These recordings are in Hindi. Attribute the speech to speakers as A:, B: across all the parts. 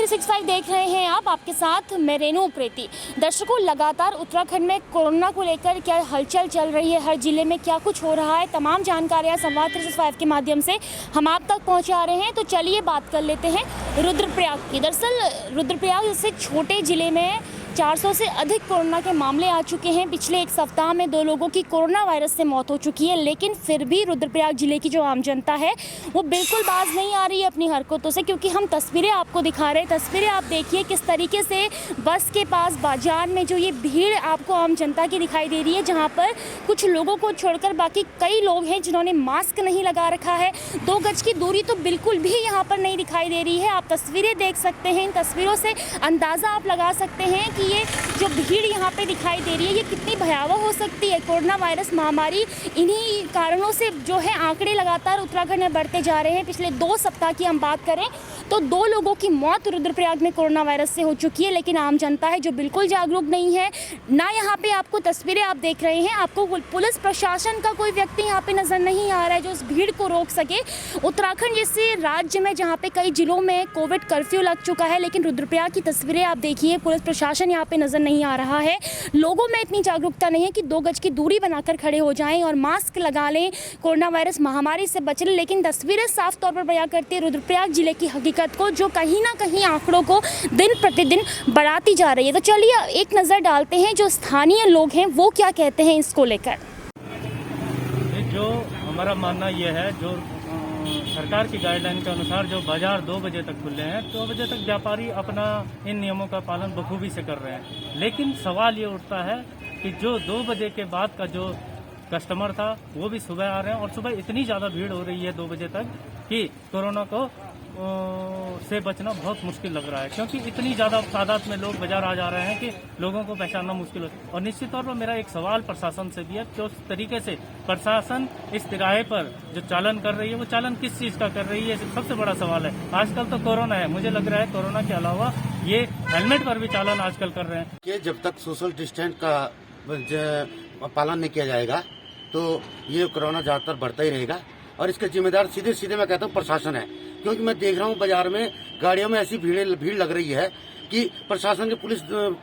A: 365 देख रहे हैं आप, आपके साथ मैं रेणु उप्रेती। दर्शकों, लगातार उत्तराखंड में कोरोना को लेकर क्या हलचल चल रही है, हर जिले में क्या कुछ हो रहा है, तमाम जानकारियां संवाद 365 के माध्यम से हम आप तक पहुंचा रहे हैं। तो चलिए बात कर लेते हैं रुद्रप्रयाग की। दरअसल रुद्रप्रयाग जैसे छोटे जिले में 400 से अधिक कोरोना के मामले आ चुके हैं। पिछले एक सप्ताह में 2 लोगों की कोरोना वायरस से मौत हो चुकी है, लेकिन फिर भी रुद्रप्रयाग जिले की जो आम जनता है वो बिल्कुल बाज नहीं आ रही है अपनी हरकतों से, क्योंकि हम तस्वीरें आपको दिखा रहे हैं। तस्वीरें आप देखिए किस तरीके से बस के पास बाजार में जो ये भीड़ आपको आम जनता की दिखाई दे रही है, जहाँ पर कुछ लोगों को छोड़कर बाकी कई लोग हैं जिन्होंने मास्क नहीं लगा रखा है। 2 गज की दूरी तो बिल्कुल भी यहाँ पर नहीं दिखाई दे रही है। आप तस्वीरें देख सकते हैं, इन तस्वीरों से अंदाज़ा आप लगा सकते हैं कि ये जो भीड़ यहाँ पे दिखाई दे रही है ये कितनी भयावह हो सकती है। कोरोना वायरस महामारी इन्हीं कारणों से जो है आंकड़े लगातार उत्तराखंड में बढ़ते जा रहे हैं। पिछले 2 सप्ताह की हम बात करें तो 2 लोगों की मौत रुद्रप्रयाग में कोरोना वायरस से हो चुकी है, लेकिन आम जनता है जो बिल्कुल जागरूक नहीं है ना। यहाँ पे आपको तस्वीरें आप देख रहे हैं, आपको पुलिस प्रशासन का कोई व्यक्ति यहाँ पे नजर नहीं आ रहा है जो इस भीड़ को रोक सके। उत्तराखंड जैसे राज्य में जहाँ पे कई जिलों में कोविड कर्फ्यू लग चुका है, लेकिन रुद्रप्रयाग की तस्वीरें आप देखिए, पुलिस प्रशासन यहाँ पे नजर नहीं आ रहा है। लोगों में इतनी जागरूकता नहीं है कि 2 गज की दूरी बनाकर खड़े हो जाएं और मास्क लगा लें, कोरोना वायरस महामारी से बच लें। लेकिन तस्वीरें साफ तौर पर बयां करती है रुद्रप्रयाग जिले की हकीकत को, जो कहीं ना कहीं आंकड़ों को दिन प्रतिदिन बढ़ाती जा रही है। तो चलिए एक नज़र डालते हैं जो स्थानीय लोग हैं वो क्या कहते हैं इसको लेकर।
B: जो हमारा मानना यह है, जो सरकार की गाइडलाइन के अनुसार जो बाजार 2 बजे तक खुले हैं, 2 बजे तक व्यापारी अपना इन नियमों का पालन बखूबी से कर रहे हैं। लेकिन सवाल ये उठता है कि जो 2 बजे के बाद का जो कस्टमर था वो भी सुबह आ रहे हैं, और सुबह इतनी ज़्यादा भीड़ हो रही है 2 बजे तक कि कोरोना को से बचना बहुत मुश्किल लग रहा है, क्योंकि इतनी ज़्यादा तादाद में लोग बाजार आ जा रहे हैं कि लोगों को पहचानना मुश्किल हो। और निश्चित तौर पर मेरा एक सवाल प्रशासन से भी है, जो तरीके से प्रशासन इस तिराहे पर जो चालन कर रही है वो चालन किस चीज़ का कर रही है, सबसे बड़ा सवाल है। आजकल तो कोरोना है, मुझे लग रहा है कोरोना के अलावा ये हेलमेट पर भी चालन आजकल कर रहे हैं
C: कि जब तक सोशल डिस्टेंस का पालन नहीं किया जाएगा तो ये कोरोना ज़्यादातर बढ़ता ही रहेगा। और इसके जिम्मेदार सीधे सीधे मैं कहता हूँ प्रशासन है, क्योंकि मैं देख रहा हूँ बाजार में गाड़ियों में ऐसी भीड़ लग रही है कि प्रशासन के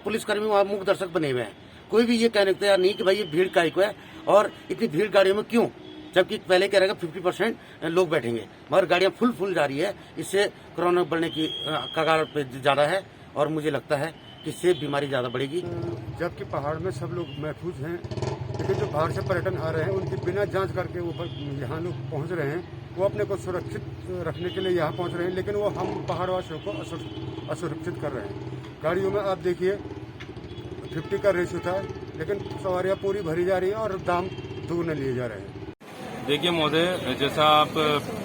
C: पुलिसकर्मी वहाँ मूक दर्शक बने हुए हैं। कोई भी ये कहने को तैयार नहीं कि भाई ये भीड़ काहे को है और इतनी भीड़ गाड़ियों में क्यों, जबकि पहले कह रहे 50% लोग बैठेंगे, मगर गाड़ियाँ फुल जा रही है। इससे कोरोना बढ़ने की कगार पे ज़्यादा है और मुझे लगता है कि इससे बीमारी ज़्यादा बढ़ेगी।
D: जबकि पहाड़ में सब लोग महफूज हैं, लेकिन जो बाहर से पर्यटन आ रहे हैं उनकी बिना जांच करके ऊपर यहाँ लोग पहुँच रहे हैं। वो अपने को सुरक्षित रखने के लिए यहाँ पहुँच रहे हैं, लेकिन वो हम पहाड़वासियों को असुरक्षित कर रहे हैं। गाड़ियों में आप देखिए 50 का रेशियो था, लेकिन सवारियाँ पूरी भरी जा रही है और दाम दोगुने लिए जा रहे हैं।
E: देखिए महोदय, जैसा आप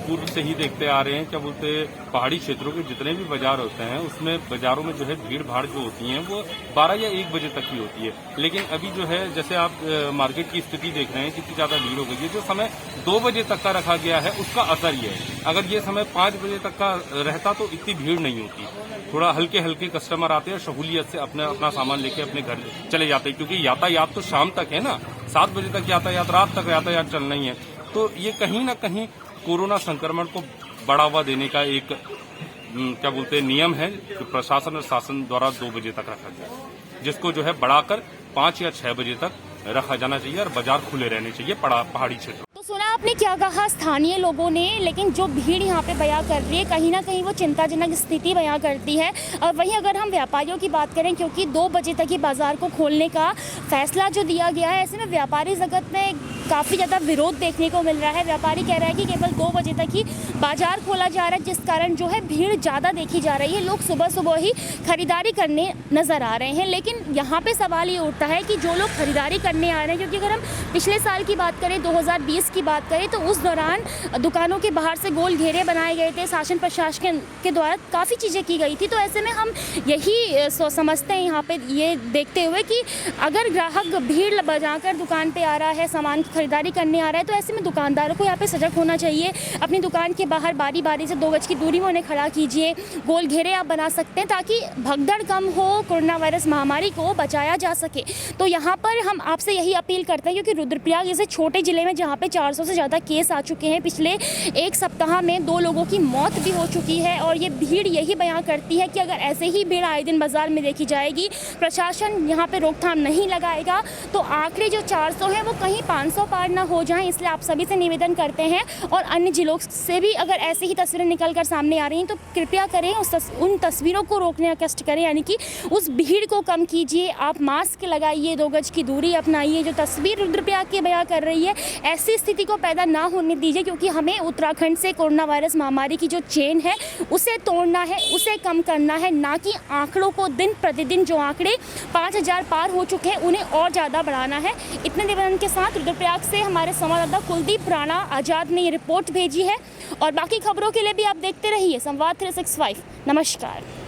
E: पूर्व से ही देखते आ रहे हैं, क्या बोलते पहाड़ी क्षेत्रों के जितने भी बाजार होते हैं उसमें बाजारों में जो है भीड़ भाड़ जो होती है वो 12 या 1 बजे तक ही होती है। लेकिन अभी जो है जैसे आप मार्केट की स्थिति देख रहे हैं कितनी ज्यादा भीड़ हो गई है। जो समय 2 बजे तक का रखा गया है उसका असर ये है, अगर ये समय 5 बजे तक का रहता तो इतनी भीड़ नहीं होती। थोड़ा हल्के कस्टमर आते हैं, सहूलियत से अपना सामान लेके अपने घर चले जाते हैं, क्योंकि यातायात तो शाम तक है ना, 7 बजे तक यातायात, रात तक यातायात चलना ही है। तो ये कहीं ना कहीं कोरोना संक्रमण को बढ़ावा देने का एक क्या बोलते हैं नियम है कि प्रशासन और शासन द्वारा 2 बजे तक रखा गया, जिसको जो है बढ़ाकर 5 या 6 बजे तक रखा जाना चाहिए और बाजार खुले रहने चाहिए पहाड़ी क्षेत्र।
A: तो सुना आपने क्या कहा स्थानीय लोगों ने, लेकिन जो भीड़ यहाँ पे बयां कर रही है कहीं ना कहीं वो चिंताजनक स्थिति बयां करती है। और वहीं अगर हम व्यापारियों की बात करें, क्योंकि 2 बजे तक ही बाजार को खोलने का फैसला जो दिया गया है, ऐसे में व्यापारी जगत में काफ़ी ज़्यादा विरोध देखने को मिल रहा है। व्यापारी कह रहा है कि केवल 2 बजे तक ही बाजार खोला जा रहा है, जिस कारण जो है भीड़ ज़्यादा देखी जा रही है। लोग सुबह ही खरीदारी करने नज़र आ रहे हैं। लेकिन यहाँ पे सवाल ये उठता है कि जो लोग खरीदारी करने आ रहे हैं, क्योंकि अगर हम पिछले साल की बात करें, 2020 की बात करें, तो उस दौरान दुकानों के बाहर से गोल घेरे बनाए गए थे, शासन प्रशासन के द्वारा काफ़ी चीज़ें की गई थी। तो ऐसे में हम यही समझते हैं यहाँ पे ये देखते हुए कि अगर ग्राहक भीड़ बजाकर दुकान पे आ रहा है, सामान खरीदारी करने आ रहा है, तो ऐसे में दुकानदारों को यहाँ पे सजग होना चाहिए। अपनी दुकान के बाहर बारी से 2 गज की दूरी में उन्हें खड़ा कीजिए। गोल घेरे आप बना सकते हैं ताकि भगदड़ कम हो, कोरोना वायरस महामारी को बचाया जा सके। तो यहाँ पर हम आपसे यही अपील करते हैं, क्योंकि रुद्रप्रयाग जैसे छोटे जिले में जहाँ पे 400 से से ज़्यादा केस आ चुके हैं। पिछले एक सप्ताह में 2 लोगों की मौत भी हो चुकी है और ये भीड़ यही बयां करती है कि अगर ऐसे ही भीड़ आए दिन बाज़ार में देखी जाएगी, प्रशासन यहाँ पे रोकथाम नहीं लगाएगा तो आंकड़े जो 400 हैं वो कहीं 500 पार ना हो जाएं। इसलिए आप सभी से निवेदन करते हैं और अन्य जिलों से भी अगर ऐसी ही तस्वीरें निकल कर सामने आ रही हैं तो कृपया करें उन तस्वीरों को रोकने का कष्ट करें, यानी कि उस भीड़ को कम कीजिए। आप मास्क लगाइए, 2 गज की दूरी अपनाइए। जो तस्वीर रुद्रप्रयाग की बयां कर रही है, ऐसी स्थिति को पैदा ना होने दीजिए, क्योंकि हमें उत्तराखंड से कोरोना वायरस महामारी की जो चेन है उसे तोड़ना है, उसे कम करना है, ना कि आंकड़ों को दिन प्रतिदिन जो आंकड़े 5000 पार हो चुके हैं उन्हें और ज़्यादा बढ़ाना है। इतने निवेदन के साथ रुद्रप्रयाग से हमारे संवाददाता कुलदीप राणा आज़ाद ने ये रिपोर्ट भेजी है और बाकी खबरों के लिए भी आप देखते रहिए संवाद 365। नमस्कार।